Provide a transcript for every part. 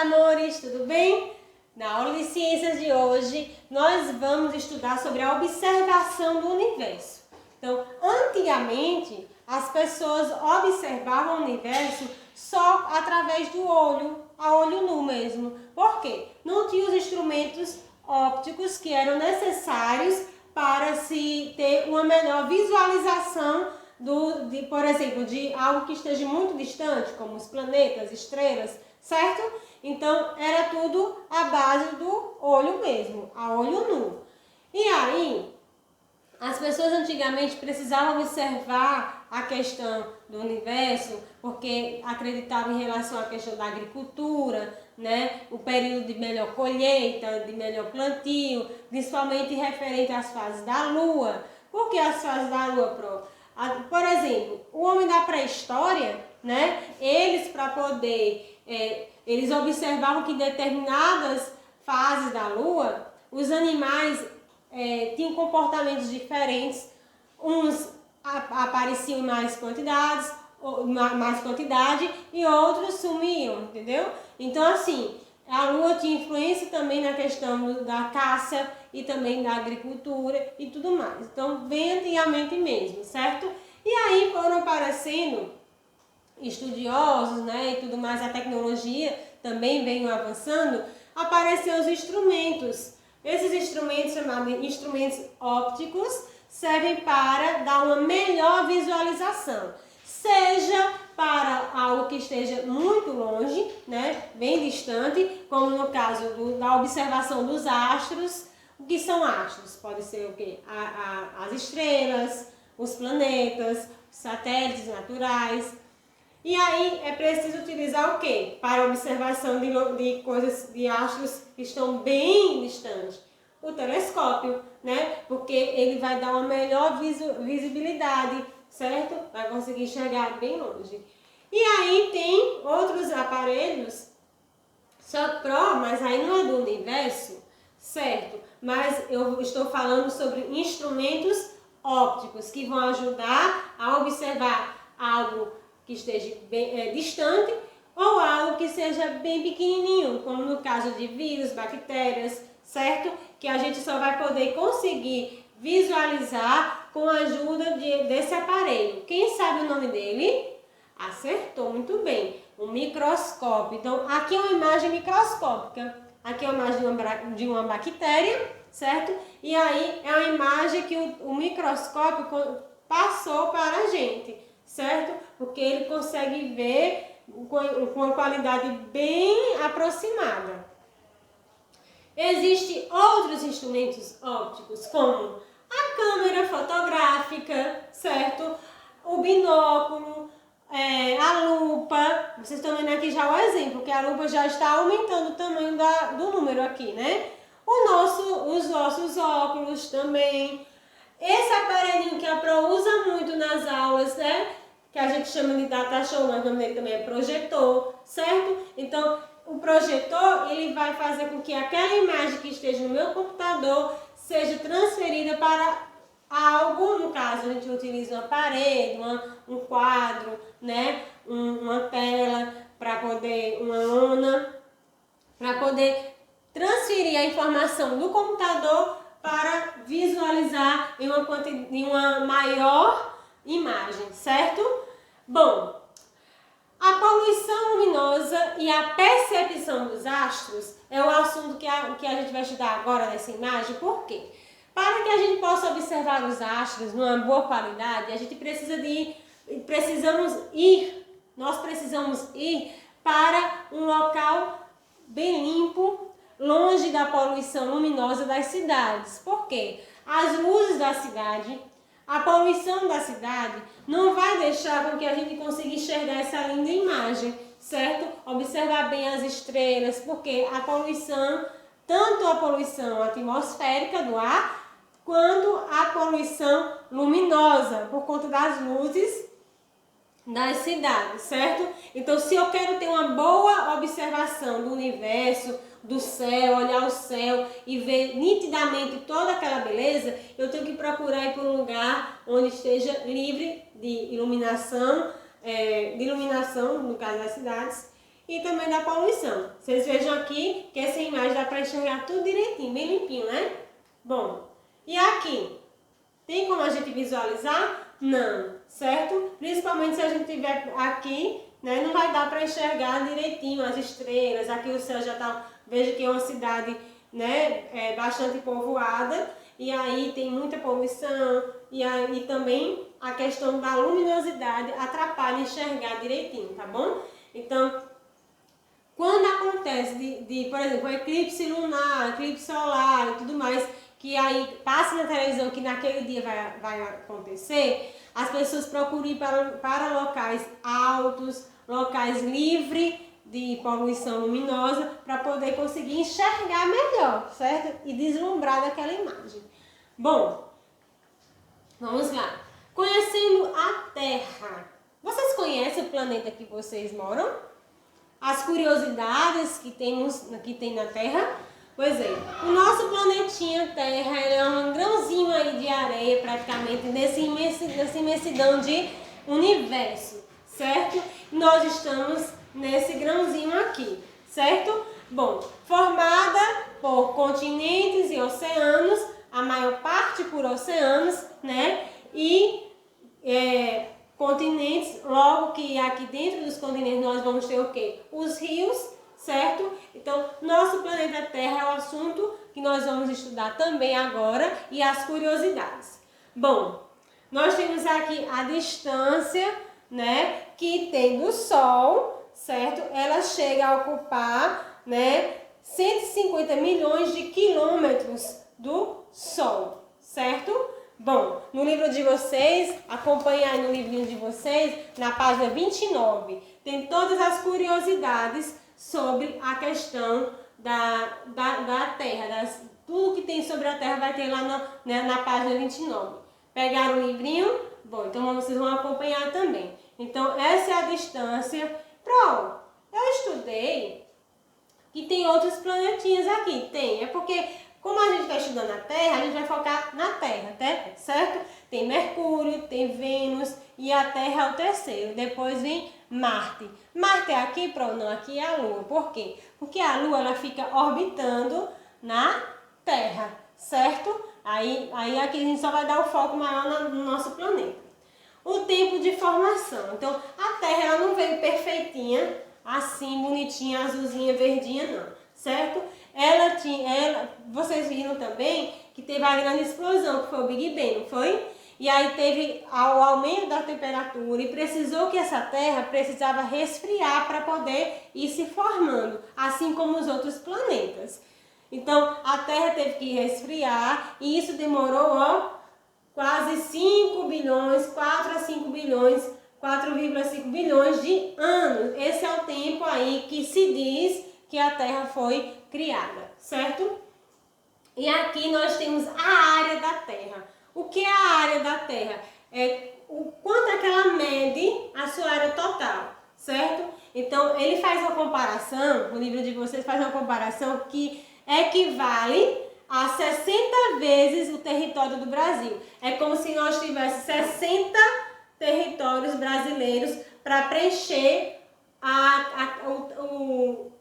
amores, tudo bem? Na aula de ciências de hoje, nós vamos estudar sobre a observação do universo. Então, antigamente, as pessoas observavam o universo só através do olho, a olho nu mesmo. Por quê? Não tinha os instrumentos ópticos que eram necessários para se ter uma melhor visualização por exemplo, de algo que esteja muito distante, como os planetas, estrelas, certo? Então, era tudo à base do olho mesmo, a olho nu. E aí, as pessoas antigamente precisavam observar a questão do universo, porque acreditavam em relação à questão da agricultura, né? O período de melhor colheita, de melhor plantio, principalmente referente às fases da Lua. Por que as fases da Lua, Por exemplo, o homem da pré-história, né? Eles observavam que em determinadas fases da Lua, os animais tinham comportamentos diferentes, uns apareciam em mais quantidade e outros sumiam, entendeu? Então, assim, a Lua tinha influência também na questão da caça e também da agricultura e tudo mais. Então, bem antigamente mesmo, certo? E aí foram aparecendo estudiosos, né, e tudo mais, a tecnologia também veio avançando, apareceram os instrumentos. Esses instrumentos, chamados instrumentos ópticos, servem para dar uma melhor visualização, seja para algo que esteja muito longe, né, bem distante, como no caso da observação dos astros. O que são astros? Pode ser o quê? As estrelas, os planetas, os satélites naturais. E aí é preciso utilizar o quê? Para observação de coisas, de astros que estão bem distantes. O telescópio, né? Porque ele vai dar uma melhor visibilidade, certo? Vai conseguir enxergar bem longe. E aí tem outros aparelhos, mas aí não é do universo, certo? Mas eu estou falando sobre instrumentos ópticos que vão ajudar a observar algo que esteja bem distante ou algo que seja bem pequenininho, como no caso de vírus, bactérias, certo? Que a gente só vai poder conseguir visualizar com a ajuda desse aparelho. Quem sabe o nome dele? Acertou, muito bem. Um microscópio. Então, aqui é uma imagem microscópica. Aqui é uma imagem de uma bactéria, certo? E aí é uma imagem que o microscópio passou para a gente, certo? Porque ele consegue ver com uma qualidade bem aproximada. Existem outros instrumentos ópticos, como a câmera fotográfica, certo? O binóculo, a lupa. Vocês estão vendo aqui já o exemplo, que a lupa já está aumentando o tamanho do número aqui, né? Os nossos óculos também. Esse aparelhinho que a Pro usa muito nas aulas, né? Que a gente chama de data show, mas o nome dele também é projetor, certo? Então, o projetor, ele vai fazer com que aquela imagem que esteja no meu computador seja transferida para algo, no caso a gente utiliza uma parede, um quadro, né? Uma tela, uma lona, para poder transferir a informação do computador para visualizar em uma maior imagem, certo? Bom, a poluição luminosa e a percepção dos astros é o assunto que a gente vai estudar agora nessa imagem. Por quê? Para que a gente possa observar os astros numa boa qualidade, a gente nós precisamos ir para um local bem limpo, longe da poluição luminosa das cidades. Por quê? As luzes da cidade, a poluição da cidade não vai deixar com que a gente consiga enxergar essa linda imagem, certo? Observar bem as estrelas, porque tanto a poluição atmosférica do ar, quanto a poluição luminosa, por conta das luzes das cidades, certo? Então, se eu quero ter uma boa observação do universo, do céu, olhar o céu e ver nitidamente toda aquela beleza, eu tenho que procurar ir para um lugar onde esteja livre de iluminação, no caso das cidades, e também da poluição. Vocês vejam aqui que essa imagem dá para enxergar tudo direitinho, bem limpinho, né? Bom, e aqui? Tem como a gente visualizar? Não, certo? Principalmente se a gente tiver aqui, né? Não vai dar para enxergar direitinho as estrelas. Aqui o céu já tá, veja que é uma cidade, né, bastante povoada. E aí tem muita poluição, e aí também a questão da luminosidade atrapalha enxergar direitinho, tá bom? Então, quando acontece por exemplo, eclipse lunar, eclipse solar e tudo mais, que aí passa na televisão que naquele dia vai acontecer, as pessoas procuram ir para locais altos, locais livres de poluição luminosa, para poder conseguir enxergar melhor, certo? E deslumbrar daquela imagem. Bom, vamos lá. Conhecendo a Terra. Vocês conhecem o planeta que vocês moram? As curiosidades que tem na Terra? Pois é, o nosso planetinha Terra é um grãozinho aí de areia, praticamente, nessa imensidão de universo, certo? Nós estamos nesse grãozinho aqui, certo? Bom, formada por continentes e oceanos, a maior parte por oceanos, né? E continentes, logo que aqui dentro dos continentes nós vamos ter o quê? Os rios, certo? Então, nosso planeta Terra é o assunto que nós vamos estudar também agora e as curiosidades. Bom, nós temos aqui a distância, né, que tem do Sol, certo? Ela chega a ocupar, né, 150 milhões de quilômetros do Sol, certo? Bom, no livro de vocês, acompanhe aí no livrinho de vocês, na página 29, tem todas as curiosidades sobre a questão da Terra, tudo que tem sobre a Terra vai ter lá na página 29. Pegaram o livrinho? Bom, então vocês vão acompanhar também. Então, essa é a distância. Pronto, eu estudei que tem outros planetinhas aqui. Tem, é porque como a gente está estudando a Terra, a gente vai focar na Terra, certo? Tem Mercúrio, tem Vênus e a Terra é o terceiro. Depois vem Marte. Marte é aqui, não, aqui é a Lua. Por quê? Porque a Lua ela fica orbitando na Terra, certo? Aí aqui a gente só vai dar o foco maior no nosso planeta. O tempo de formação. Então, a Terra ela não veio perfeitinha, assim, bonitinha, azulzinha, verdinha, não, certo? Vocês viram também que teve a grande explosão, que foi o Big Bang, não foi? E aí teve o aumento da temperatura e precisou que essa Terra precisava resfriar para poder ir se formando, assim como os outros planetas. Então, a Terra teve que resfriar e isso demorou, quase 5 bilhões, 4 a 5 bilhões, 4,5 bilhões de anos. Esse é o tempo aí que se diz que a Terra foi criada, certo? E aqui nós temos a área da Terra. O que é a área da Terra? É o quanto é que ela mede a sua área total, certo? Então, ele faz uma comparação, o livro de vocês faz uma comparação que equivale a 60 vezes o território do Brasil. É como se nós tivéssemos 60 territórios brasileiros para preencher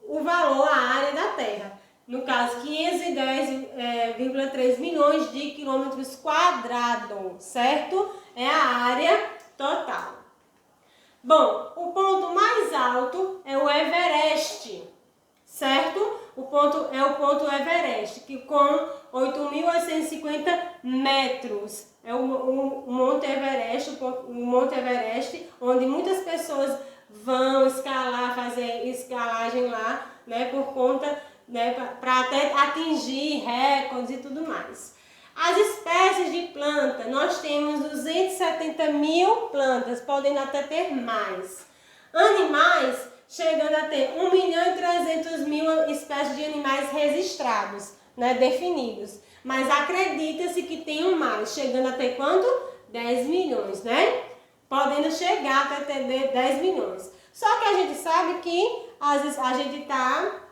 o valor, a área da Terra. No caso, 510,3 milhões de quilômetros quadrados, certo? É a área total. Bom, o ponto mais alto é o Everest, certo? O ponto Everest, que com 8.850 metros. É o Monte Everest, onde muitas pessoas vão escalar, fazer escalagem lá, né, por conta, né, para até atingir recordes e tudo mais. As espécies de planta, nós temos 270 mil plantas, podendo até ter mais. Animais, chegando a ter 1.300.000 espécies de animais registrados, né, definidos. Mas acredita-se que tenham mais, chegando a ter quanto? 10 milhões, né? Podendo chegar até ter 10 milhões. Só que a gente sabe que às vezes a gente está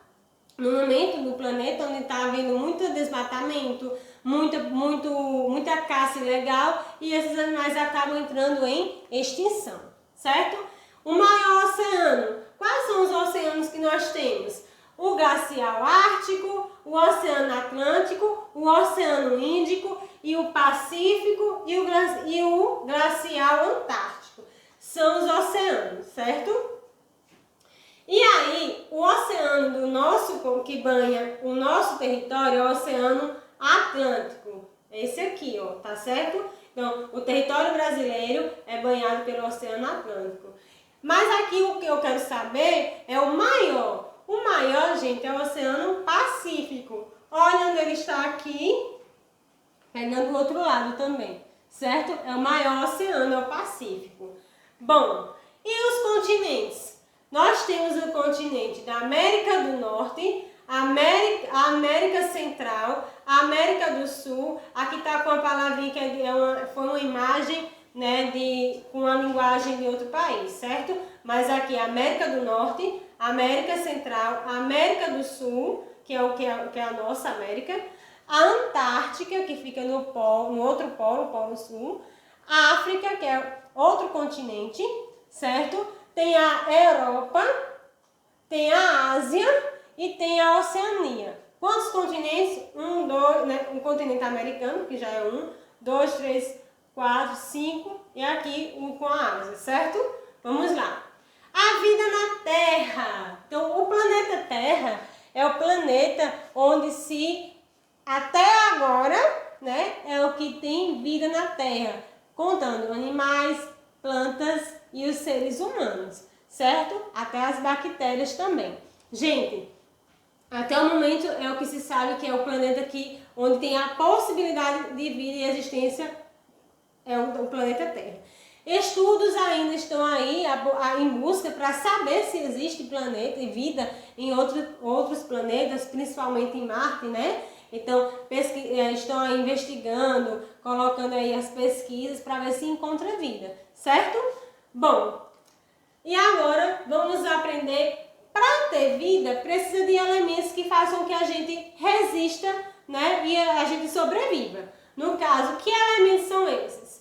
no momento do planeta onde está havendo muito desmatamento, muita caça ilegal e esses animais acabam entrando em extinção, certo? O maior oceano. Quais são os oceanos que nós temos? O glacial ártico, o oceano Atlântico, o oceano Índico e o Pacífico e o glacial Antártico. São os oceanos, certo? E aí, o oceano do nosso, que banha o nosso território é o oceano Atlântico. Esse aqui, ó, tá certo? Então, o território brasileiro é banhado pelo oceano Atlântico. Mas aqui o que eu quero saber é o maior. O maior, gente, é o Oceano Pacífico. Olha onde ele está aqui, pegando do outro lado também, certo? É o maior oceano, é o Pacífico. Bom, e os continentes? Nós temos o continente da América do Norte, a América Central, a América do Sul. Aqui está com a palavrinha que foi uma imagem, né, com a linguagem de outro país, certo? Mas aqui a América do Norte, a América Central, a América do Sul, que é a nossa América, a Antártica, que fica no outro polo, o Polo Sul, a África, que é outro continente, certo? Tem a Europa, tem a Ásia e tem a Oceania. Quantos continentes? Né? Um continente americano, que já é 1, 2, 3, 4, 5, e aqui um com a Ásia, certo? Vamos lá. A vida na Terra. Então, o planeta Terra é o planeta onde até agora, né, é o que tem vida na Terra, contando animais, plantas e os seres humanos, certo? Até as bactérias também. Gente, até o momento é o que se sabe que é o planeta onde tem a possibilidade de vida e existência, é o planeta Terra. Estudos ainda estão aí em busca para saber se existe planeta e vida em outros planetas, principalmente em Marte, né? Então, estão aí investigando, colocando aí as pesquisas para ver se encontra vida, certo? Bom, e agora vamos aprender. Para ter vida, precisa de elementos que façam que a gente resista, né? E a gente sobreviva. No caso, que elementos são esses?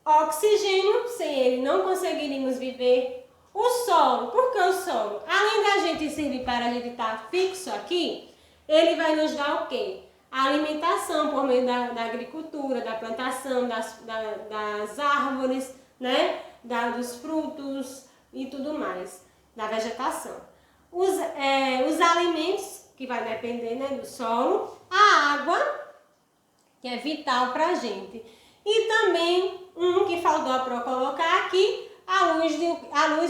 Oxigênio, sem ele não conseguiríamos viver. O solo, por que o solo? Além da gente servir para a gente estar fixo aqui, ele vai nos dar o quê? A alimentação por meio da agricultura, da plantação, das árvores, né? Dos frutos e tudo mais, da vegetação. Os alimentos, que vai depender, né, do solo, a água, que é vital para a gente. E também, que faltou para eu colocar aqui, a luz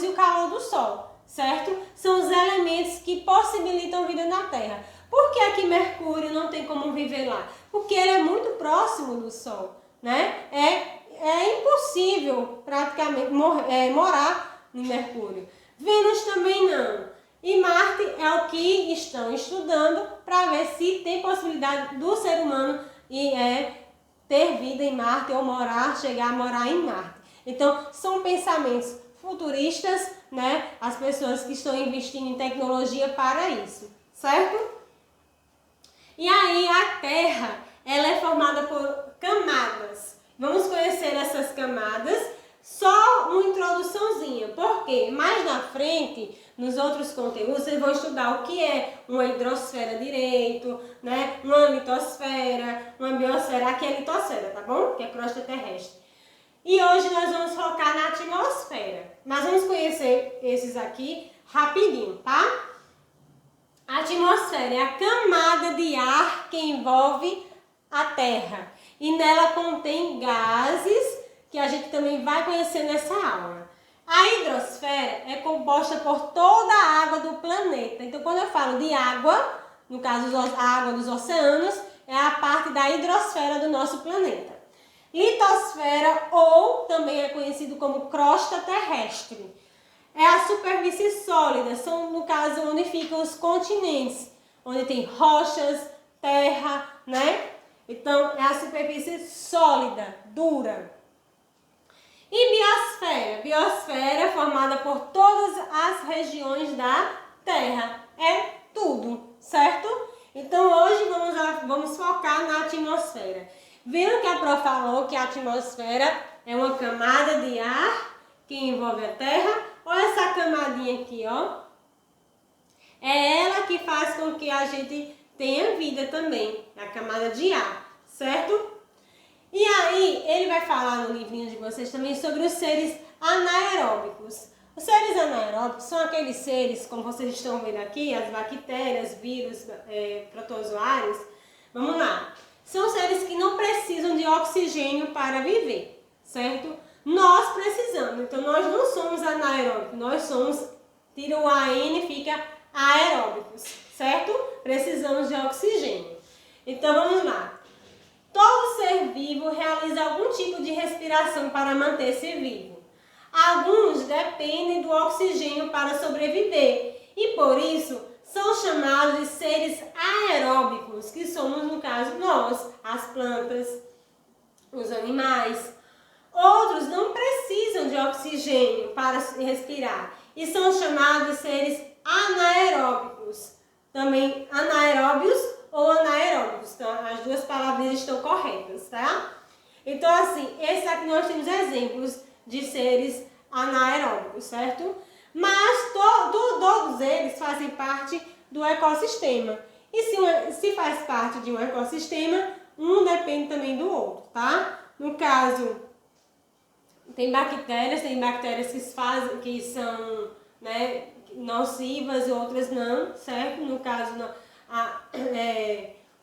e o calor do sol, certo? São os elementos que possibilitam vida na Terra. Por que aqui Mercúrio não tem como viver lá? Porque ele é muito próximo do Sol, né? É impossível praticamente morar em Mercúrio. Vênus também não. E Marte é o que estão estudando para ver se tem possibilidade do ser humano ter vida em Marte ou chegar a morar em Marte. Então, são pensamentos futuristas, né? As pessoas que estão investindo em tecnologia para isso, certo? E aí, a Terra, ela é formada por camadas. Vamos conhecer essas camadas. Só uma introduçãozinha, porque mais na frente, nos outros conteúdos, vocês vão estudar o que é uma hidrosfera direito, né? Uma litosfera, uma biosfera, aqui é litosfera, tá bom? Que é crosta terrestre. E hoje nós vamos focar na atmosfera, mas vamos conhecer esses aqui rapidinho, tá? A atmosfera é a camada de ar que envolve a Terra e nela contém gases que a gente também vai conhecer nessa aula. A hidrosfera é composta por toda a água do planeta. Então, quando eu falo de água, no caso a água dos oceanos, é a parte da hidrosfera do nosso planeta. Litosfera, ou também é conhecido como crosta terrestre, é a superfície sólida, são no caso onde ficam os continentes, onde tem rochas, terra, né? Então, é a superfície sólida, dura. E biosfera? Biosfera é formada por todas as regiões da Terra. É tudo, certo? Então, hoje vamos focar na atmosfera. Viram que a Pro falou que a atmosfera é uma camada de ar que envolve a Terra? Ou essa camadinha aqui, ó, é ela que faz com que a gente tenha vida também, a camada de ar, certo? E aí, ele vai falar no livrinho de vocês também sobre os seres anaeróbicos. Os seres anaeróbicos são aqueles seres, como vocês estão vendo aqui, as bactérias, vírus, protozoários. Vamos lá. São seres que não precisam de oxigênio para viver, certo? Nós precisamos, então nós não somos anaeróbicos, nós somos, tira o AN, fica aeróbicos, certo? Precisamos de oxigênio. Então vamos lá. Todo ser vivo realiza algum tipo de respiração para manter-se vivo. Alguns dependem do oxigênio para sobreviver e por isso são chamados de seres aeróbicos, que somos no caso nós, as plantas, os animais. Outros não precisam de oxigênio para respirar e são chamados de seres anaeróbicos. Também anaeróbios ou anaeróbicos, então as duas palavras estão corretas, tá? Então assim, esse aqui nós temos exemplos de seres anaeróbicos, certo? Mas todos eles fazem parte do ecossistema. E se faz parte de um ecossistema, um depende também do outro, tá? No caso, tem bactérias que são, né, nocivas e outras não, certo? No caso,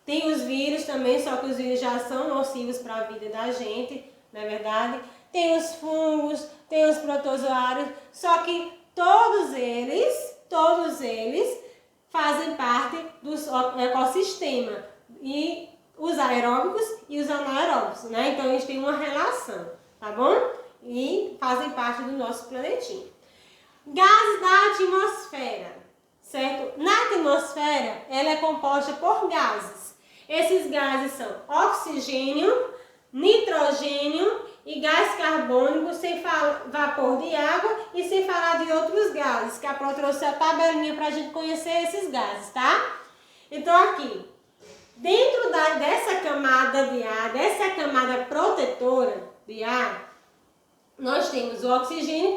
tem os vírus também, só que os vírus já são nocivos para a vida da gente, não é verdade? Tem os fungos, tem os protozoários, só que todos eles fazem parte do ecossistema, e os aeróbicos e os anaeróbicos, né? Então eles têm uma relação, tá bom? E fazem parte do nosso planetinha. Gases da atmosfera, certo? Na atmosfera, ela é composta por gases. Esses gases são oxigênio, nitrogênio e gás carbônico, sem vapor de água e sem falar de outros gases, que a Pro trouxe a tabelinha para a gente conhecer esses gases, tá? Então aqui, dentro dessa camada de ar, dessa camada protetora de ar, nós temos o oxigênio,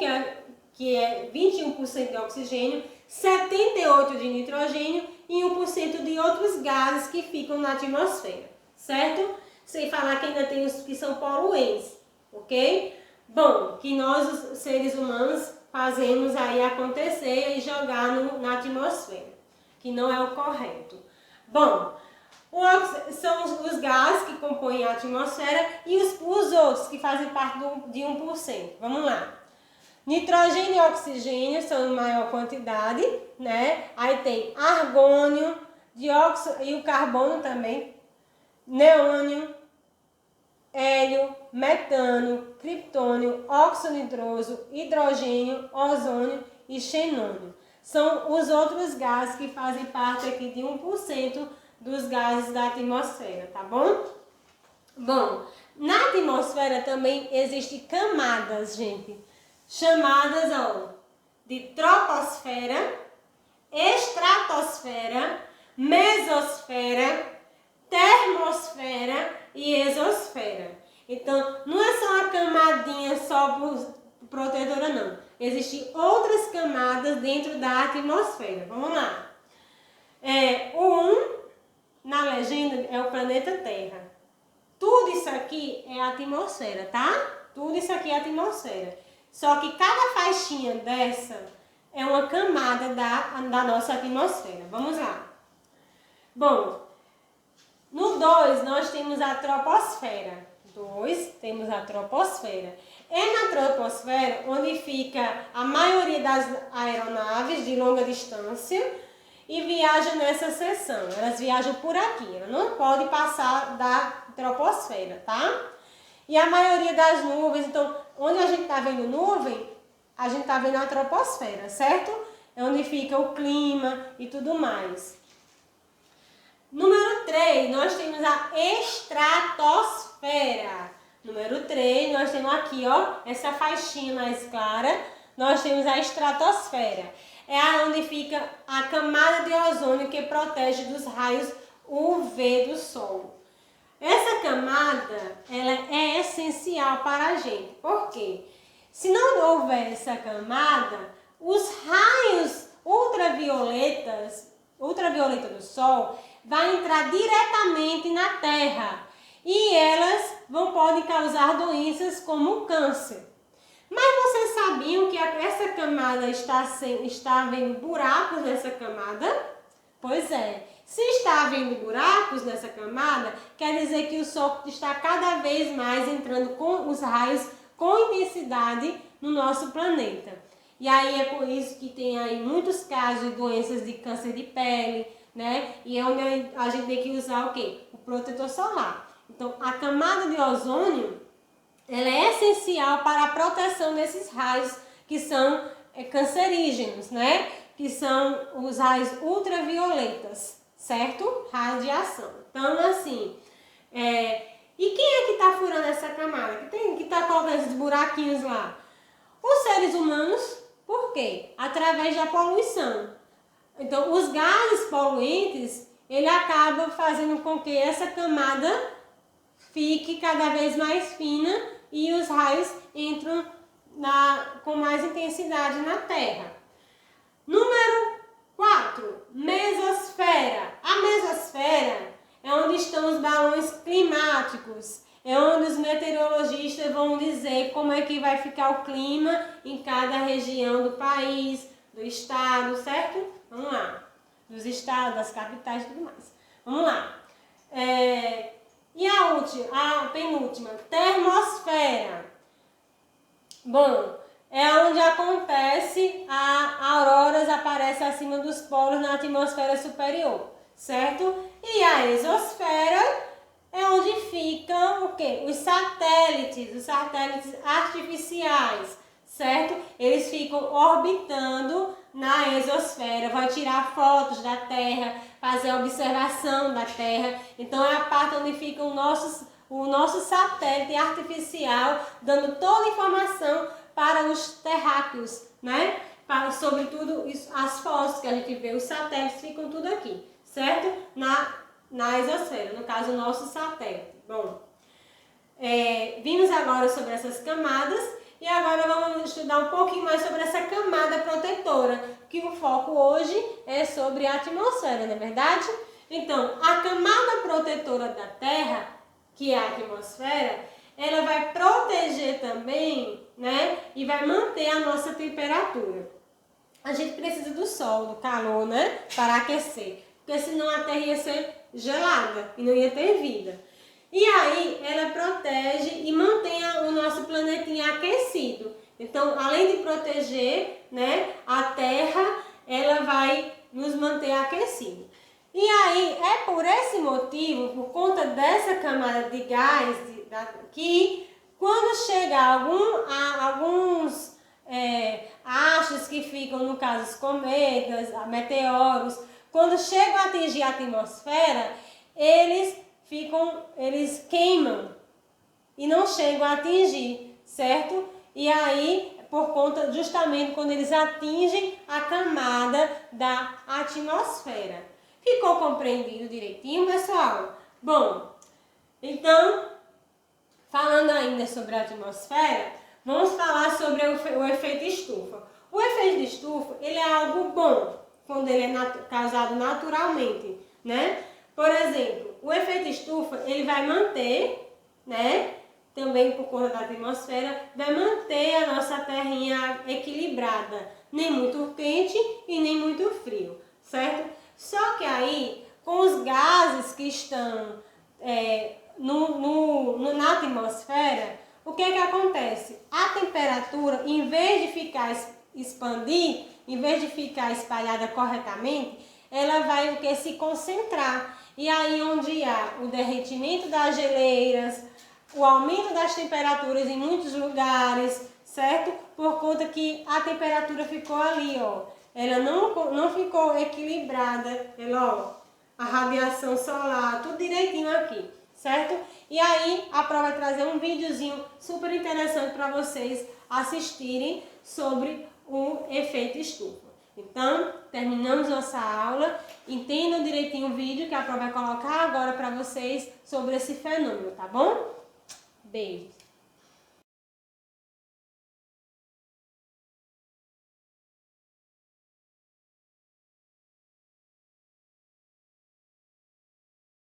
que é 21% de oxigênio, 78% de nitrogênio e 1% de outros gases que ficam na atmosfera, certo? Sem falar que ainda tem os que são poluentes, ok? Bom, que nós, os seres humanos, fazemos aí acontecer e jogar na atmosfera, que não é o correto. Bom, são os gases que compõem a atmosfera e os outros que fazem parte de 1%. Vamos lá. Nitrogênio e oxigênio são em maior quantidade, né? Aí tem argônio, dióxido e o carbono também, neônio, hélio, metano, criptônio, óxido nitroso, hidrogênio, ozônio e xenônio. São os outros gases que fazem parte aqui de 1% dos gases da atmosfera, tá bom? Bom, na atmosfera também existem camadas, gente, chamadas de troposfera, estratosfera, mesosfera, termosfera e exosfera. Então, não é só uma camadinha só protetora, não. Existem outras camadas dentro da atmosfera. Vamos lá. Na legenda, é o planeta Terra. Tudo isso aqui é a atmosfera, tá? Tudo isso aqui é a atmosfera. Só que cada faixinha dessa é uma camada da nossa atmosfera. Vamos lá. Bom, no 2 nós temos a troposfera. Temos a troposfera. É na troposfera onde fica a maioria das aeronaves de longa distância e viajam nessa seção. Elas viajam por aqui, ela não pode passar da troposfera, tá? E a maioria das nuvens, então, onde a gente está vendo nuvem, a gente está vendo a troposfera, certo? É onde fica o clima e tudo mais. Número 3, nós temos a estratosfera. Número 3, nós temos aqui, ó, essa faixinha mais clara, nós temos a estratosfera. É onde fica a camada de ozônio que protege dos raios UV do Sol. Essa camada, ela é essencial para a gente. Por quê? Se não houver essa camada, os raios ultravioleta do Sol vai entrar diretamente na Terra e elas podem causar doenças como o câncer. Mas vocês sabiam que essa camada está havendo buracos nessa camada? Pois é, se está havendo buracos nessa camada, quer dizer que o Sol está cada vez mais entrando com os raios com intensidade no nosso planeta. E aí é por isso que tem aí muitos casos de doenças de câncer de pele, né? E é onde a gente tem que usar o quê? O protetor solar. Então, a camada de ozônio, ela é essencial para a proteção desses raios que são cancerígenos, né? Que são os raios ultravioletas, certo? Radiação. Então, assim, e quem é que está furando essa camada? Que está colocando esses buraquinhos lá? Os seres humanos. Por quê? Através da poluição. Então, os gases poluentes, ele acaba fazendo com que essa camada fique cada vez mais fina e os raios entram com mais intensidade na Terra. Número 4, mesosfera. A mesosfera é onde estão os balões climáticos. É onde os meteorologistas vão dizer como é que vai ficar o clima em cada região do país, do estado, certo? Vamos lá. Dos estados, das capitais e tudo mais. Vamos lá. E a penúltima, termosfera. Bom, é onde acontece auroras aparecem acima dos polos na atmosfera superior, certo? E a exosfera é onde ficam o quê? Os satélites artificiais, certo? Eles ficam orbitando na exosfera, vai tirar fotos da Terra, fazer observação da Terra. Então é a parte onde fica o nosso satélite artificial, dando toda a informação para os terráqueos, né? Sobretudo as fotos que a gente vê, os satélites ficam tudo aqui, certo? Na exosfera, no caso o nosso satélite. Bom, vimos agora sobre essas camadas e agora vamos estudar um pouquinho mais sobre essa camada protetora, que o foco hoje é sobre a atmosfera, não é verdade? Então, a camada protetora da Terra, que é a atmosfera, ela vai proteger também, né? E vai manter a nossa temperatura. A gente precisa do sol, do calor, né? Para aquecer, porque senão a Terra ia ser gelada e não ia ter vida. E aí ela protege e mantém o nosso planetinha aquecido. Então, além de proteger, né, a Terra, ela vai nos manter aquecido. E aí é por esse motivo, por conta dessa camada de gás, que quando chega alguns astros que ficam, no caso, os cometas, meteoros, quando chegam a atingir a atmosfera, eles queimam e não chegam a atingir, certo? E aí, por conta, justamente quando eles atingem a camada da atmosfera. Ficou compreendido direitinho, pessoal? Bom, então, falando ainda sobre a atmosfera, vamos falar sobre o efeito estufa. O efeito estufa, ele é algo bom quando ele é causado naturalmente, né? Por exemplo, o efeito estufa, ele vai manter, né? Também por conta da atmosfera, vai manter a nossa terrinha equilibrada. Nem muito quente e nem muito frio, certo? Só que aí, com os gases que estão na atmosfera, o que acontece? A temperatura, em vez de ficar expandir, em vez de ficar espalhada corretamente, ela vai se concentrar. E aí onde há o derretimento das geleiras, o aumento das temperaturas em muitos lugares, certo? Por conta que a temperatura ficou ali, ó. Ela não ficou equilibrada, a radiação solar, tudo direitinho aqui, certo? E aí a prova vai trazer um videozinho super interessante para vocês assistirem sobre o efeito estufa. Então, terminamos nossa aula. Entendam direitinho o vídeo que a prova vai colocar agora para vocês sobre esse fenômeno, tá bom? Beijo!